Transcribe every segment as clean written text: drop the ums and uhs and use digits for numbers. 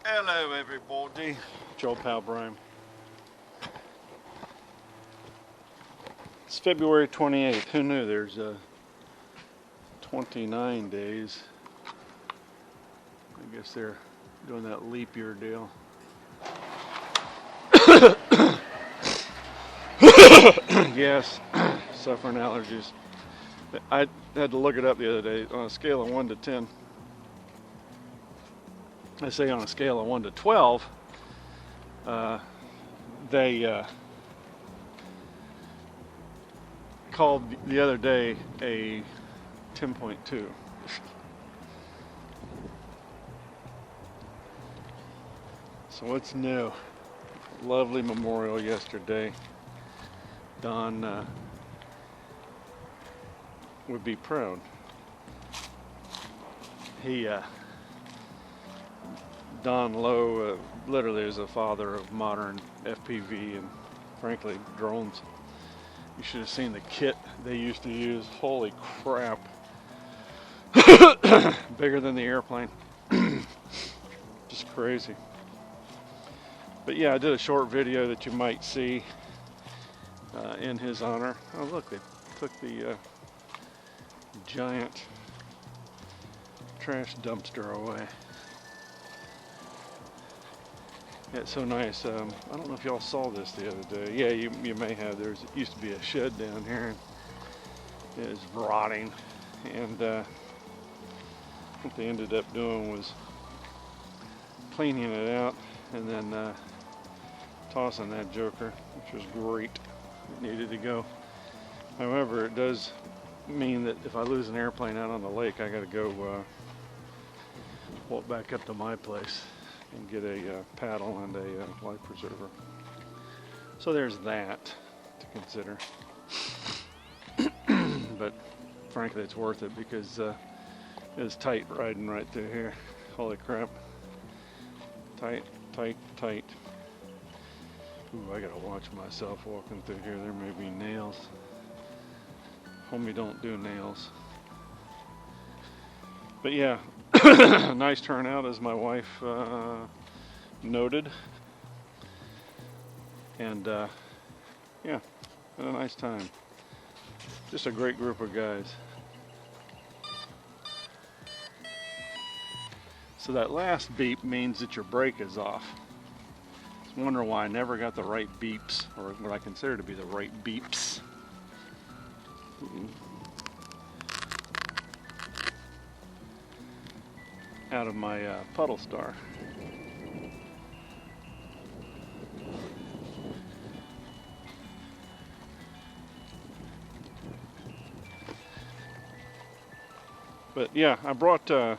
Hello everybody, Joe Pal Brian. It's February 28th. Who knew there's 29 days. I guess they're doing that leap year deal. Yes, suffering allergies. I had to look it up the other day. On a scale of 1 to 10, I say on a scale of 1 to 12, they called the other day a 10.2. So what's new? Lovely memorial yesterday. Don would be proud. Don Lowe literally is a father of modern FPV and frankly drones. You should have seen the kit they used to use. Holy crap. Bigger than the airplane. Just crazy. But yeah, I did a short video that you might see in his honor. Oh look, they took the giant trash dumpster away. Yeah, it's so nice. I don't know if y'all saw this the other day. Yeah, you may have. It used to be a shed down here, and it was rotting. And what they ended up doing was cleaning it out and then tossing that joker, which was great. It needed to go. However, it does mean that if I lose an airplane out on the lake, I got to go walk back up to my place and get a paddle and a life preserver. So there's that to consider. But frankly, it's worth it because it's tight riding right through here. Holy crap. Tight, tight, tight. Ooh, I gotta watch myself walking through here. There may be nails. Homie don't do nails. But yeah, nice turnout as my wife noted. And yeah, had a nice time. Just a great group of guys. So that last beep means that your brake is off. I was wondering why I never got the right beeps, or what I consider to be the right beeps. Out of my puddle star. But yeah, I brought the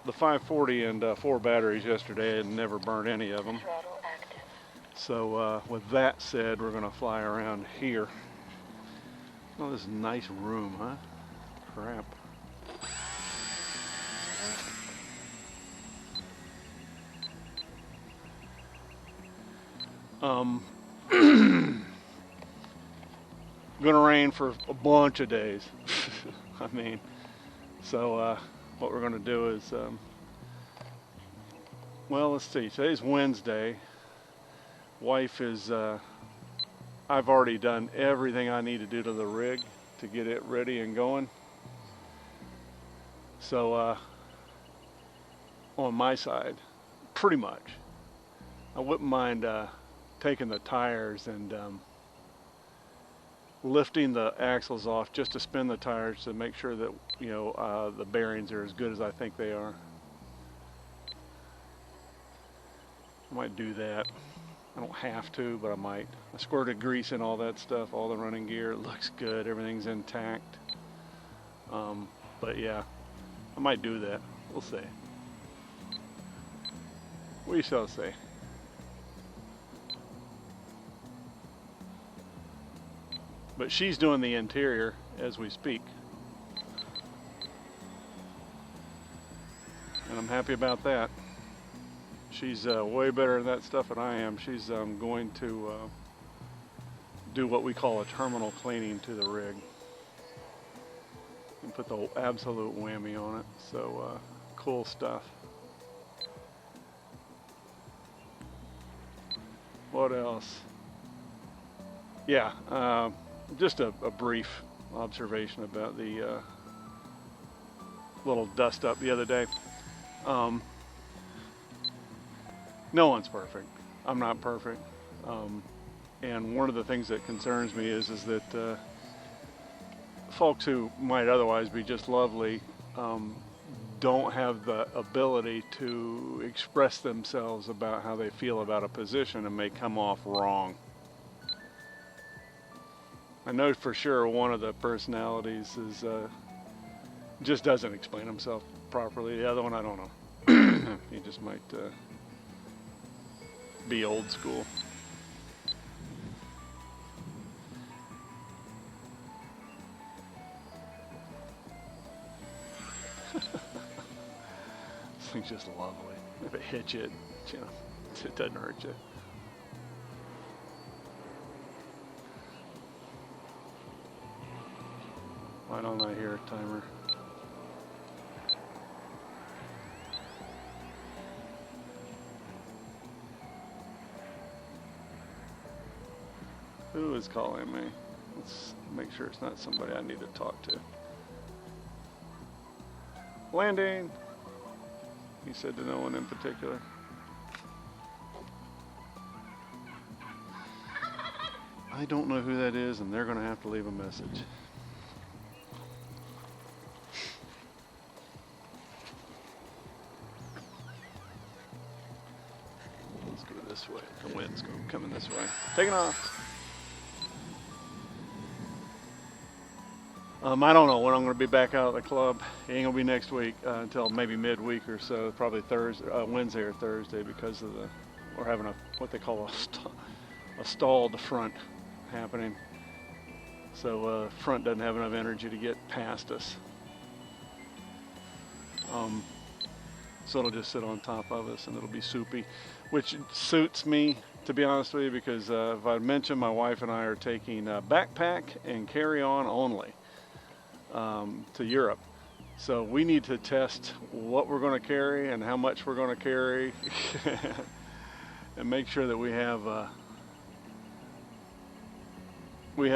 540 and 4 batteries yesterday and never burned any of them. So with that said, we're going to fly around here. Oh, this is a nice room, huh? Crap. Gonna rain for a bunch of days. I mean, so what we're gonna do is, well, let's see. Today's Wednesday. Wife is. I've already done everything I need to do to the rig to get it ready and going. So on my side, pretty much, I wouldn't mind taking the tires and lifting the axles off just to spin the tires to make sure that the bearings are as good as I think they are. I might do that. I don't have to, but I might. I squirted grease in all that stuff, all the running gear. It looks good. Everything's intact. But yeah, I might do that. We'll see. We shall see. But she's doing the interior as we speak. And I'm happy about that. She's way better at that stuff than I am. She's going to do what we call a terminal cleaning to the rig and put the absolute whammy on it. So cool stuff. what else? Yeah, just a brief observation about the little dust up the other day. No one's perfect. I'm not perfect. And one of the things that concerns me is that folks who might otherwise be just lovely don't have the ability to express themselves about how they feel about a position and may come off wrong. I know for sure one of the personalities is just doesn't explain himself properly. The other one, I don't know. He just might be old school. This thing's just lovely. If it hits you, it doesn't hurt you. Why don't I hear a timer? Who is calling me? Let's make sure it's not somebody I need to talk to. Landing! He said to no one in particular. I don't know who that is, and they're going to have to leave a message. Let's go this way. The wind's coming this way. Taking off. I don't know when I'm going to be back out at the club. It ain't going to be next week until maybe midweek or so, probably Thursday, Wednesday or Thursday, because of we're having what they call a stalled front happening. So front doesn't have enough energy to get past us. So it'll just sit on top of us and it'll be soupy, which suits me, to be honest with you, because if I mentioned, my wife and I are taking backpack and carry-on only to Europe. So we need to test what we're going to carry and how much we're going to carry and make sure that we have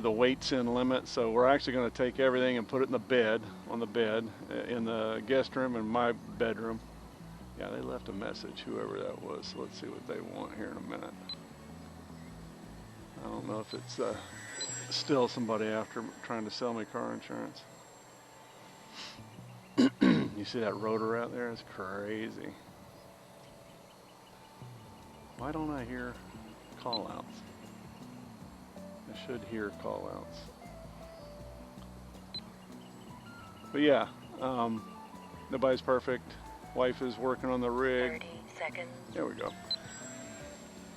the weights in limit. So we're actually going to take everything and put it in the bed, on the bed, in the guest room and my bedroom. Yeah, they left a message, whoever that was. So let's see what they want here in a minute. I don't know if it's still somebody after trying to sell me car insurance. You see that rotor out there? It's crazy. Why don't I hear call outs? I should hear call outs. But yeah, nobody's perfect. Wife is working on the rig. 30 seconds. There we go.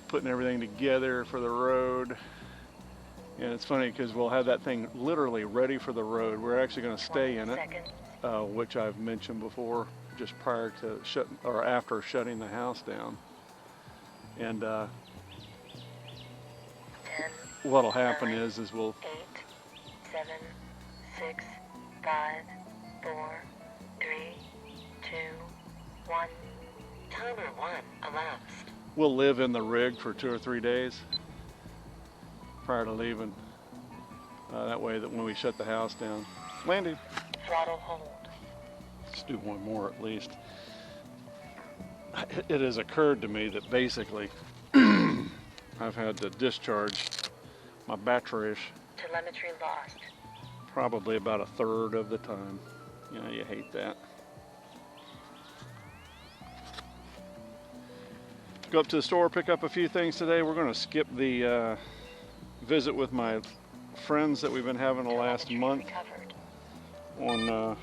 Putting everything together for the road. And it's funny because we'll have that thing literally ready for the road. We're actually going to stay in it, which I've mentioned before, just prior to after shutting the house down. And 10, what'll happen 9, is we'll 8, 7, 6, 5, 4, 3, 2, 1. Timer 1 elapsed. We'll live in the rig for 2 or 3 days prior to leaving. That way that when we shut the house down. Landing. Throttle hold. Let's do one more at least. It has occurred to me that basically I've had to discharge my batteries Telemetry lost. probably about a third of the time. You know, you hate that. Go up to the store, pick up a few things today. We're going to skip the visit with my friends that we've been having the last month. On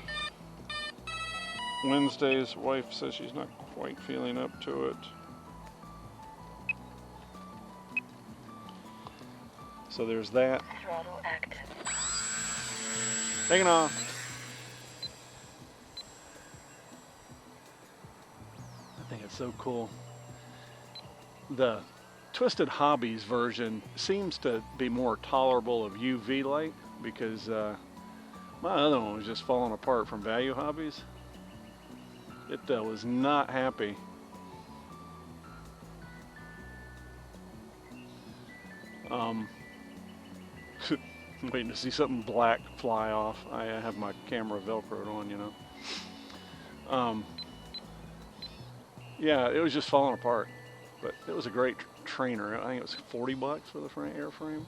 Wednesdays, wife says she's not quite feeling up to it. So there's that. Throttle active. Taking off. I think it's so cool. The Twisted Hobbies version seems to be more tolerable of UV light because my other one was just falling apart from Value Hobbies. It was not happy. Um, waiting to see something black fly off. I have my camera velcroed on, you know. Yeah, it was just falling apart, but it was a great trainer. I think it was $40 for the airframe.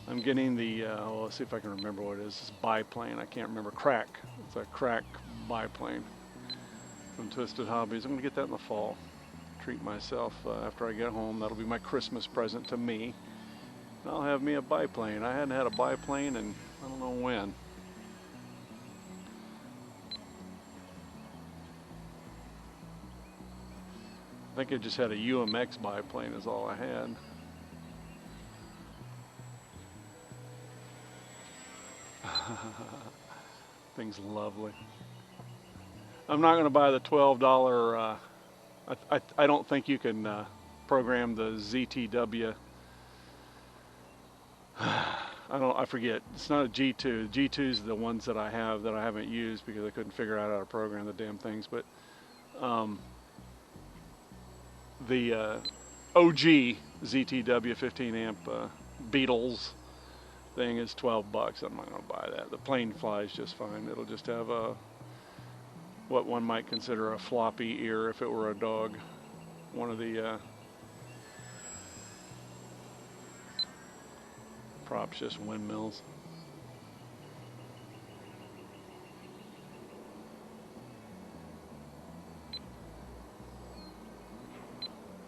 I'm getting the, let's see if I can remember what it is. It's biplane. I can't remember. Crack. It's a Crack biplane from Twisted Hobbies. I'm going to get that in the fall. Treat myself after I get home. That'll be my Christmas present to me. And I'll have me a biplane. I hadn't had a biplane in I don't know when. I think I just had a UMX biplane is all I had. Thing's lovely. I'm not going to buy the $12. I don't think you can program the ZTW. I forget. It's not a G2. G2's the ones that I have that I haven't used because I couldn't figure out how to program the damn things. But the OG ZTW 15 amp Beatles thing is $12. I'm not going to buy that. The plane flies just fine. It'll just have a what one might consider a floppy ear if it were a dog. One of the props, just windmills.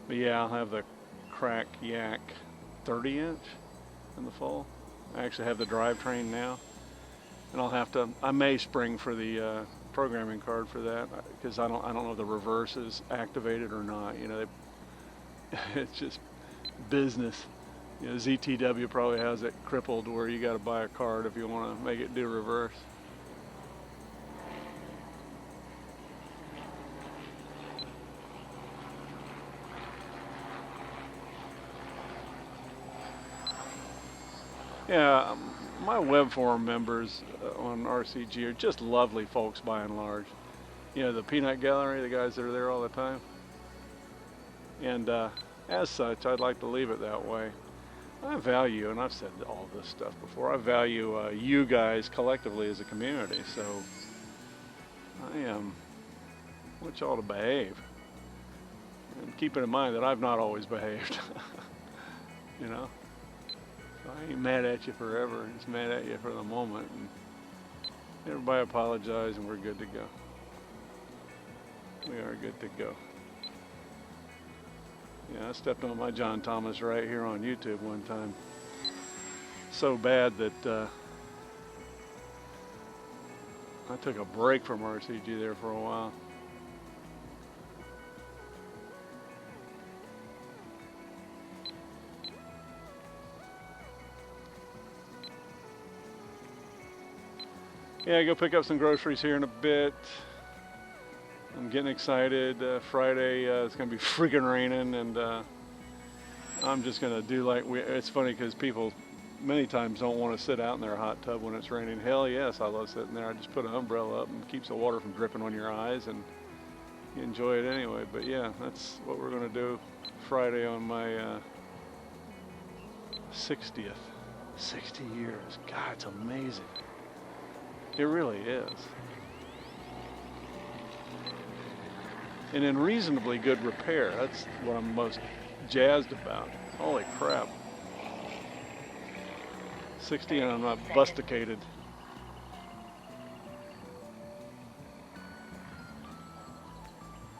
But yeah, I'll have the Crack Yak 30-inch in the fall. I actually have the drivetrain now, and I may spring for the programming card for that because I don't know if the reverse is activated or not. You know, it's just business. You know, ZTW probably has it crippled where you got to buy a card if you want to make it do reverse. Yeah, my web forum members on RCG are just lovely folks by and large. You know, the Peanut Gallery, the guys that are there all the time. And as such, I'd like to leave it that way. I value, and I've said all this stuff before, I value you guys collectively as a community, so I want y'all to behave. And keeping in mind that I've not always behaved, you know? So I ain't mad at you forever, I'm just mad at you for the moment. And everybody apologize and we're good to go. We are good to go. Yeah, I stepped on my John Thomas right here on YouTube one time. So bad that I took a break from RCG there for a while. Yeah, go pick up some groceries here in a bit. I'm getting excited. Friday it's gonna be freaking raining, and I'm just gonna do like it's funny because people many times don't want to sit out in their hot tub when it's raining. Hell yes, I love sitting there. I just put an umbrella up and keeps the water from dripping on your eyes, and you enjoy it anyway. But yeah, that's what we're gonna do Friday on my 60th. 60 years. God, it's amazing. It really is. And in reasonably good repair. That's what I'm most jazzed about. Holy crap. 60 and I'm not busticated.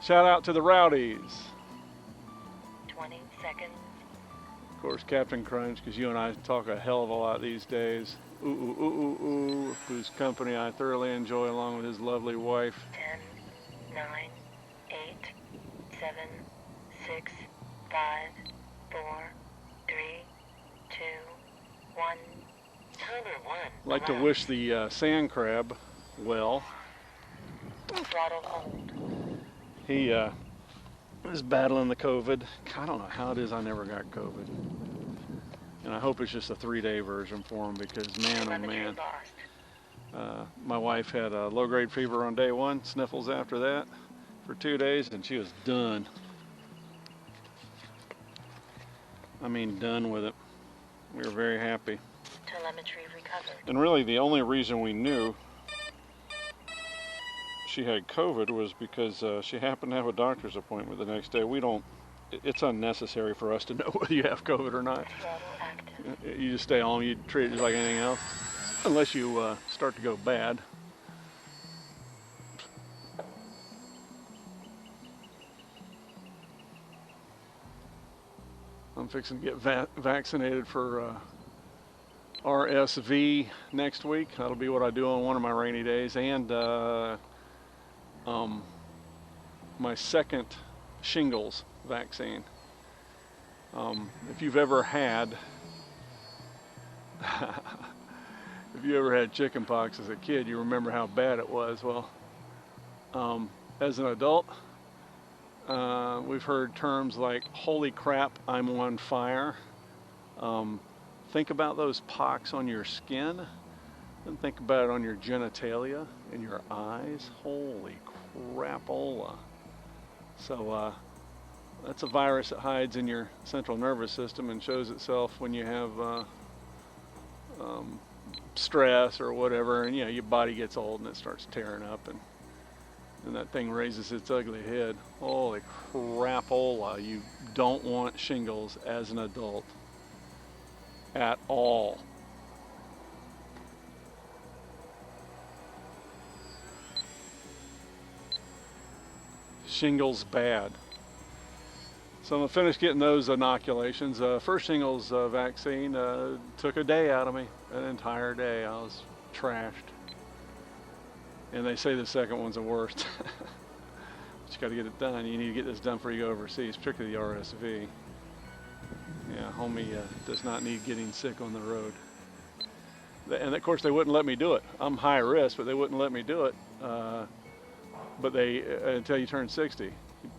Shout out to the Rowdies. 20 seconds. Of course, Captain Crunch, because you and I talk a hell of a lot these days. Ooh, ooh, ooh, ooh, ooh, whose company I thoroughly enjoy along with his lovely wife. 10, 9, 8, 7, 6, 5, 4, 3, 2, 1. Timer 1. I'd like to wish the sand crab well. Throttle hold. He is battling the COVID. I don't know how it is I never got COVID. And I hope it's just a 3-day version for him because man, oh man. My wife had a low-grade fever on day 1, sniffles after that for 2 days, and she was done. I mean, done with it. We were very happy. Telemetry recovered. And really the only reason we knew she had COVID was because she happened to have a doctor's appointment the next day. It's unnecessary for us to know whether you have COVID or not. Throttle active. You just stay home, you treat it just like anything else, unless you start to go bad. I'm fixing to get vaccinated for RSV next week. That'll be what I do on one of my rainy days, and my second shingles vaccine. If you've ever had chickenpox as a kid, you remember how bad it was. Well, as an adult, we've heard terms like, holy crap, I'm on fire. Think about those pox on your skin, and think about it on your genitalia and your eyes. Holy crapola. So that's a virus that hides in your central nervous system and shows itself when you have stress or whatever, and your body gets old and it starts tearing up, and that thing raises its ugly head. Holy crapola. You don't want shingles as an adult at all. Shingles bad. So I'm finished getting those inoculations. First shingles vaccine took a day out of me, an entire day. I was trashed. And they say the second one's the worst. But you got to get it done. You need to get this done before you go overseas, particularly the RSV. Yeah, homie does not need getting sick on the road. And of course they wouldn't let me do it. I'm high risk, but they wouldn't let me do it. But they until you turn 60, you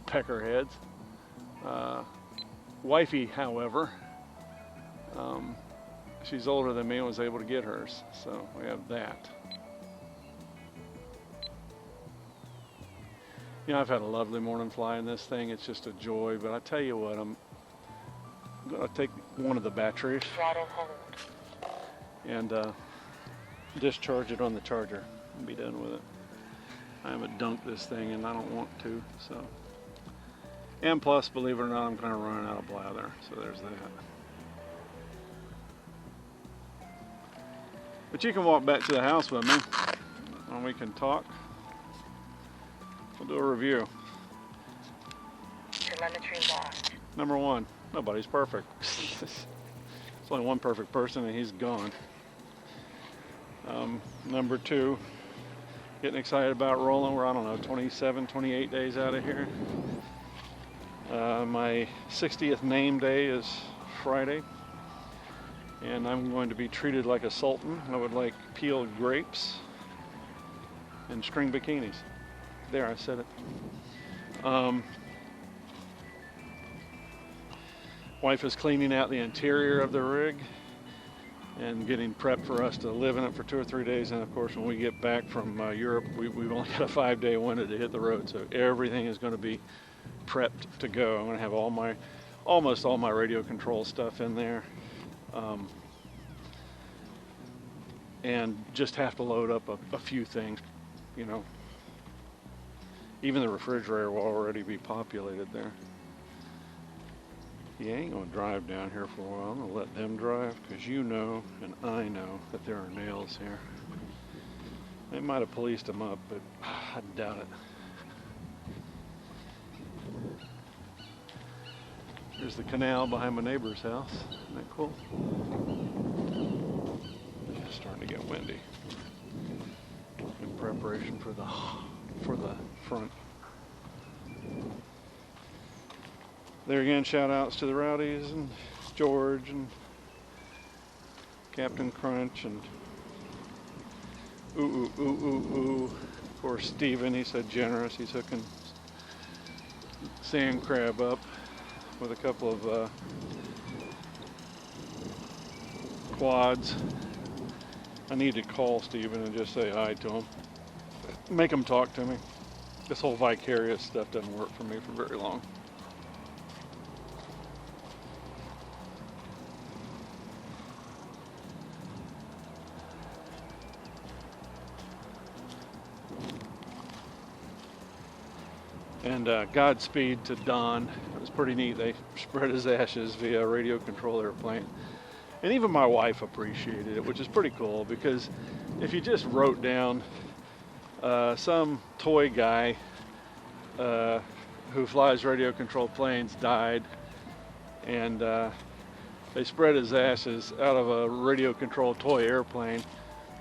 peckerheads. Wifey, however, she's older than me and was able to get hers, so we have that. I've had a lovely morning flying this thing. It's just a joy, but I tell you what, I'm gonna take one of the batteries Throttle hold. and discharge it on the charger and be done with it. I haven't dunked this thing and I don't want to, so. And plus, believe it or not, I'm kind of running out of blather, so there's that. But you can walk back to the house with me and we can talk. We'll do a review. Telemetry lost. Number one, nobody's perfect. There's only one perfect person and he's gone. Number two, getting excited about rolling. We're, I don't know, 27, 28 days out of here. My 60th name day is Friday, and I'm going to be treated like a sultan. I would like peeled grapes and string bikinis. There, I said it. Wife is cleaning out the interior of the rig and getting prepped for us to live in it for 2 or 3 days. And of course, when we get back from Europe, we've only got a 5-day window to hit the road, so everything is going to be prepped to go. I'm going to have almost all my radio control stuff in there, and just have to load up a few things. Even the refrigerator will already be populated there. You ain't gonna drive down here for a while. I'm gonna let them drive, because you know and I know that there are nails here. They might have policed them up, but I doubt it. There's the canal behind my neighbor's house. Isn't that cool? It's starting to get windy. In preparation for the front. There again, shout outs to the Rowdies and George and Captain Crunch and ooh. Of course, Steven, he said generous. He's hooking sand crab up with a couple of quads. I need to call Steven and just say hi to him. Make him talk to me. This whole vicarious stuff doesn't work for me for very long. And Godspeed to Don. It was pretty neat. They spread his ashes via a radio control airplane. And even my wife appreciated it, which is pretty cool, because if you just wrote down some toy guy who flies radio controlled planes died, and they spread his ashes out of a radio controlled toy airplane,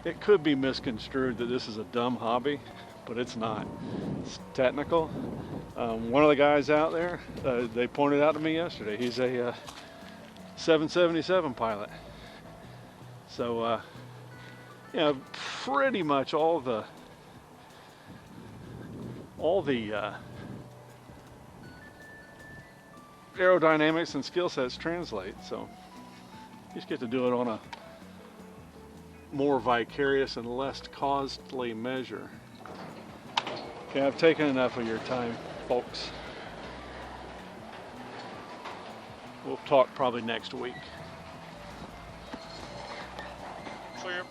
it could be misconstrued that this is a dumb hobby, but it's not. It's technical. One of the guys out there, they pointed out to me yesterday, he's a 777 pilot. So, you know, pretty much all the aerodynamics and skill sets translate. So, you just get to do it on a more vicarious and less costly measure. Okay, I've taken enough of your time, folks. We'll talk probably next week. Clear.